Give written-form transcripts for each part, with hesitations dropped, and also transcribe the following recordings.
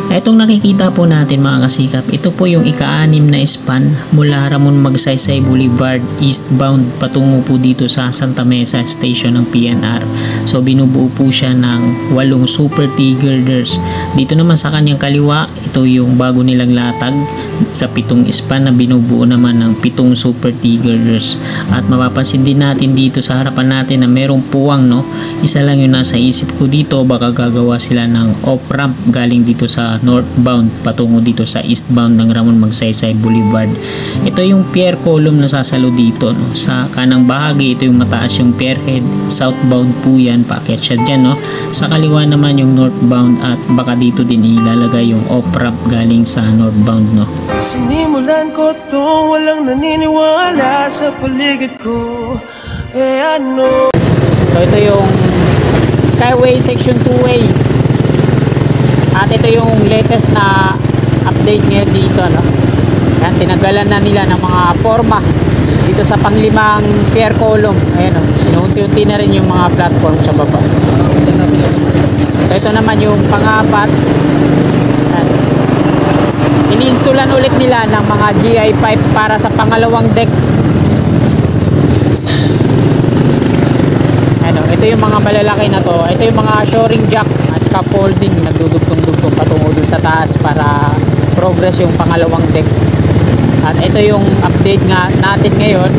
Itong nakikita po natin mga kasikap, ito po yung ika-6 na span mula Ramon Magsaysay Boulevard eastbound patungo po dito sa Santa Mesa Station ng PNR. So binubuo po siya ng 8 Super T-girders. Dito naman sa kanyang kaliwa, ito yung bago nilang latag sa 7 span na binubuo naman ng 7 Super T-girders. At mapapansin din natin dito sa harapan natin na merong puwang, no? Isa lang yung nasa isip ko dito, baka gagawa sila ng off-ramp galing dito sa northbound patungo dito sa eastbound ng Ramon Magsaysay Boulevard. Ito yung pier column na sasalo dito, no? Sa kanang bahagi, ito yung mataas yung pier head. Southbound po yan, paakyat siya dyan, no? Sa kaliwa naman yung northbound at baka dito din ilalagay yung off-ramp galing sa northbound, no? Sinimulan ko to, walang naniniwala sa paligid ko. Ano? So ito yung Skyway Section 2A. At ito yung latest na update ngayon dito, no? Yan, tinagalan na nila ng mga forma dito sa panglimang pier column. Ayan, no? Sinuunti-unti na rin yung mga platform sa baba. So ito naman yung pang-apat. Ini-installan ulit nila ng mga GI pipe para sa pangalawang deck. Ano, ito yung mga malalaki na to. Ito yung mga shoring jack, scaffolding, nagdudugtong-dugtong patungo dun sa taas para progress yung pangalawang deck. At ito yung update nga natin ngayon.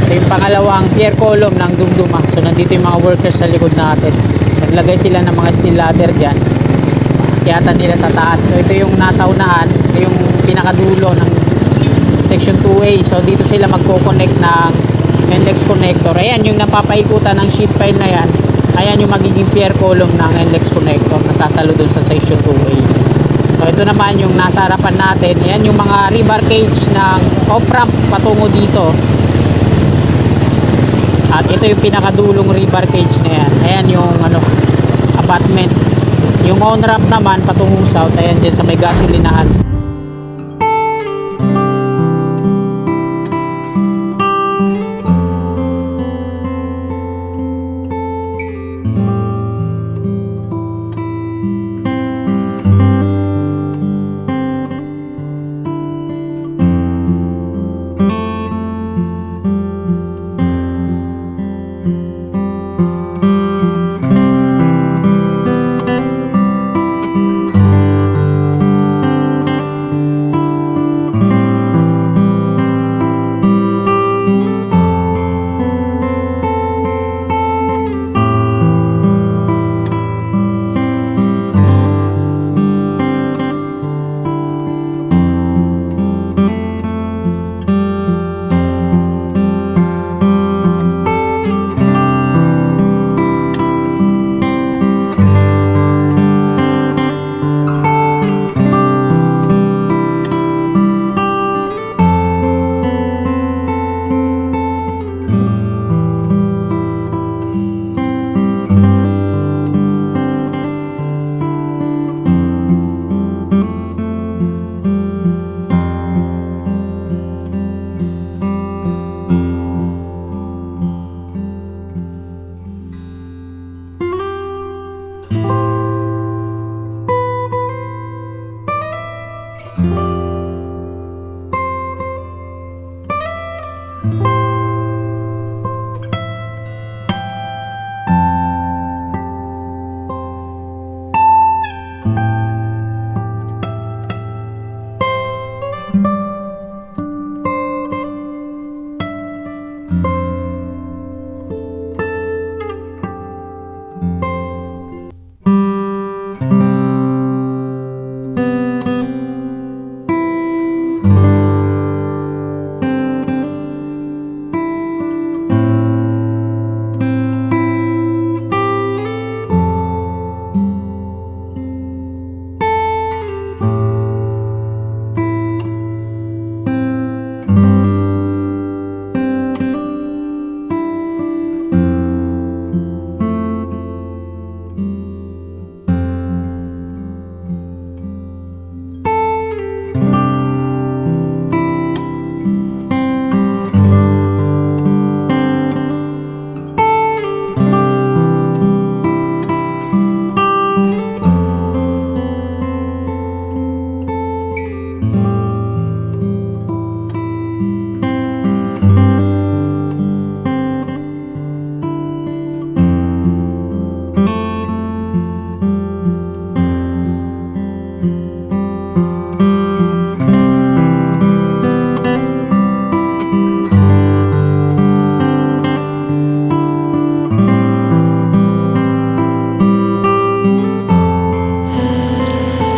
Ito yung pangalawang pier column ng Dumduma. So nandito yung mga workers sa likod natin. Naglagay sila ng mga steel ladder dyan. Kiyatan nila sa taas. So ito yung nasa unahan. Ito yung pinakadulo ng section 2A. So dito sila magko-connect ng NLEX connector. Ayan yung napapaikutan ng sheet pile na yan. Ayan yung magiging pier column ng NLEX connector na sasalo dun sa section 2A. So ito naman yung nasa harapan natin. Ayan yung mga rebar cage ng off-ramp patungo dito. At ito yung pinakadulong rebar cage na yan. Ayan yung abutment. Yung on-ramp naman patungong south. Ayan dyan sa may gasolinahan.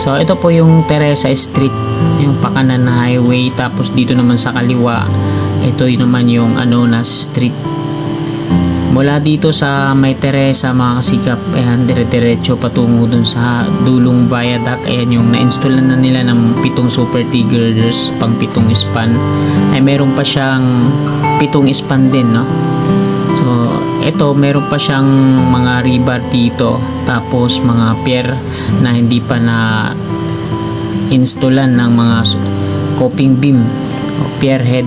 So ito po yung Teresa Street, yung pakanan na highway, tapos dito naman sa kaliwa ito naman yung Anonas Street. Mula dito sa May Teresa mga kasikap, ayan, dire-diretso patungo dun sa dulong viaduct. Ayan yung na-installan na nila ng 7 super T-girders pang 7 span. Ay meron pa siyang 7 span din, no? So ito meron pa siyang mga rebar dito, tapos mga pier na hindi pa na installan ng mga coping beam o pier head,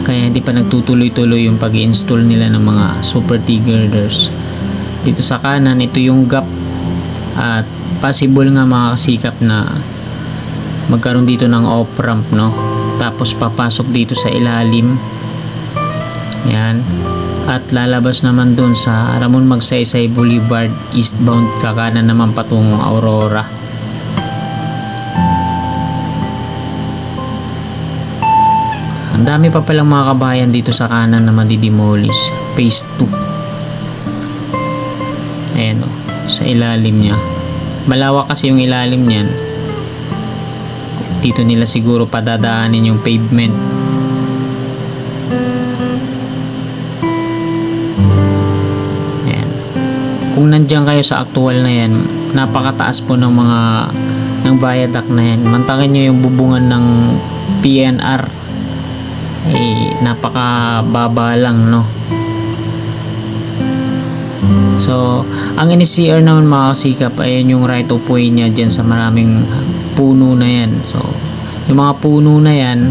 kaya hindi pa nagtutuloy-tuloy yung pag-install nila ng mga super T-girders. Dito sa kanan ito yung gap, at possible nga mga kasikap na magkaroon dito ng off ramp, no? Tapos papasok dito sa ilalim, yan, at lalabas naman dun sa Ramon Magsaysay Boulevard eastbound, kakanan naman patungong Aurora. Ang dami pa palang mga kabayan dito sa kanan na madidemolish. Phase 2. Ayan o, sa ilalim nya. Malawak kasi yung ilalim nyan. Dito nila siguro padadaanin yung pavement. Ayan. Kung nandiyan kayo sa actual na yan, napakataas po ng viaduct na yan. Mantakin nyo yung bubungan ng PNR. Napakababa lang, no? So ang NSCR naman mga kasikap, ayan yung right of way nya dyan sa maraming puno na yan. So yung mga puno na yan,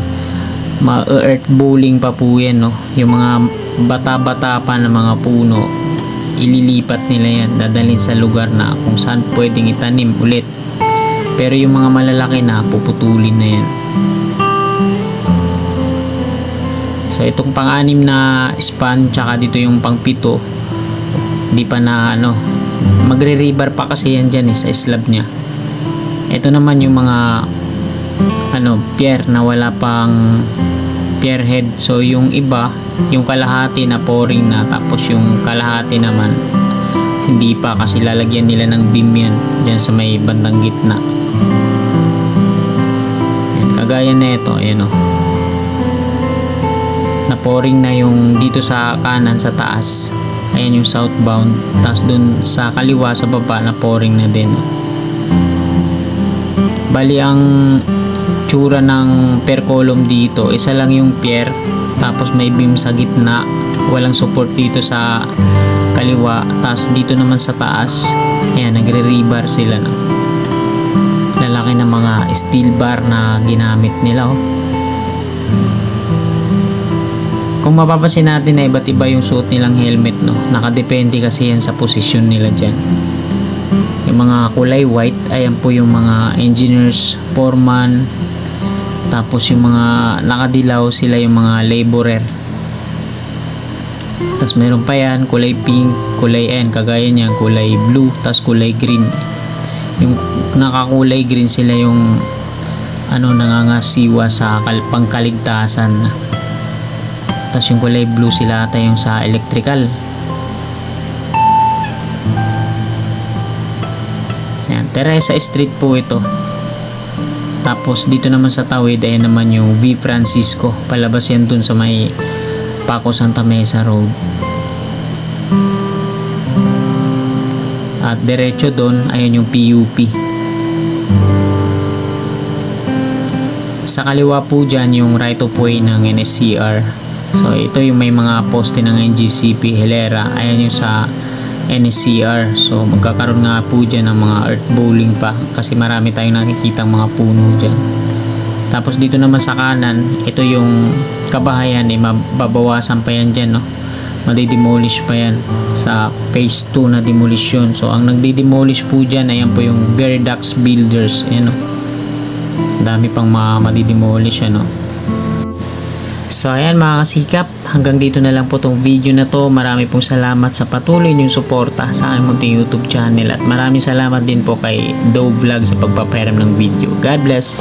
ma-earth bowling pa po yan, no? Yung mga bata-bata pa na mga puno, ililipat nila yan, dadalhin sa lugar na kung saan pwedeng itanim ulit. Pero yung mga malalaki na, puputulin na yan. So itong pang-anim na span, tsaka dito yung pang-7, di pa na magre-rebar pa kasi yan dyan sa slab nya. Ito naman yung mga pier na wala pang pier head. So yung iba, yung kalahati na pouring na, tapos yung kalahati naman hindi pa, kasi lalagyan nila ng beam yan dyan sa may bandang gitna. Kagaya na ito, ayan o, na pouring na yung dito sa kanan sa taas, ayan yung southbound, tapos dun sa kaliwa sa baba na pouring na din. Bali ang tsura ng per column dito, isa lang yung pier, tapos may beam sa gitna, walang support dito sa kaliwa, tapos dito naman sa taas, ayan, nagre-rebar sila, no? Lalaki ng mga steel bar na ginamit nila, oh. Kung mapapansin natin na iba't iba yung suot nilang helmet, no? Nakadepende kasi yan sa posisyon nila dyan. Yung mga kulay white, ayan po yung mga engineers, foreman, tapos yung mga nakadilaw, sila yung mga laborer. Tapos meron pa yan kulay pink, kulay kagaya niyan, kulay blue, tapos kulay green. Yung nakakulay green, sila yung nangangasiwa sa pangkaligtasan. Tapos yung kulay blue, sila ata yung sa electrical. Yan, Teresa Street po ito. Tapos dito naman sa tawid, ayan naman yung V. Francisco. Palabas yan dun sa may Paco Santa Mesa Road. At diretso dun, ayan yung PUP. Sa kaliwa po dyan yung right of way ng NSCR. So ito yung may mga poste ng NGCP Hilera, ayan yung sa NSCR. So magkakaroon nga po dyan ng mga earth bowling pa, kasi marami tayong nakikita mga puno dyan. Tapos dito naman sa kanan, ito yung kabahayan, mababawasan pa yan dyan, no? Madidemolish pa yan sa phase 2 na demolition. So ang nagdi-demolish po dyan, ayan po yung Verdax Builders, ayan, no? Dami pang madidemolish, ano? So ayan mga kasikap, hanggang dito na lang po tong video na to. Marami pong salamat sa patuloy niyong suporta sa aking munting YouTube channel, at maraming salamat din po kay Dove Vlog sa pagpapahiram ng video. God bless.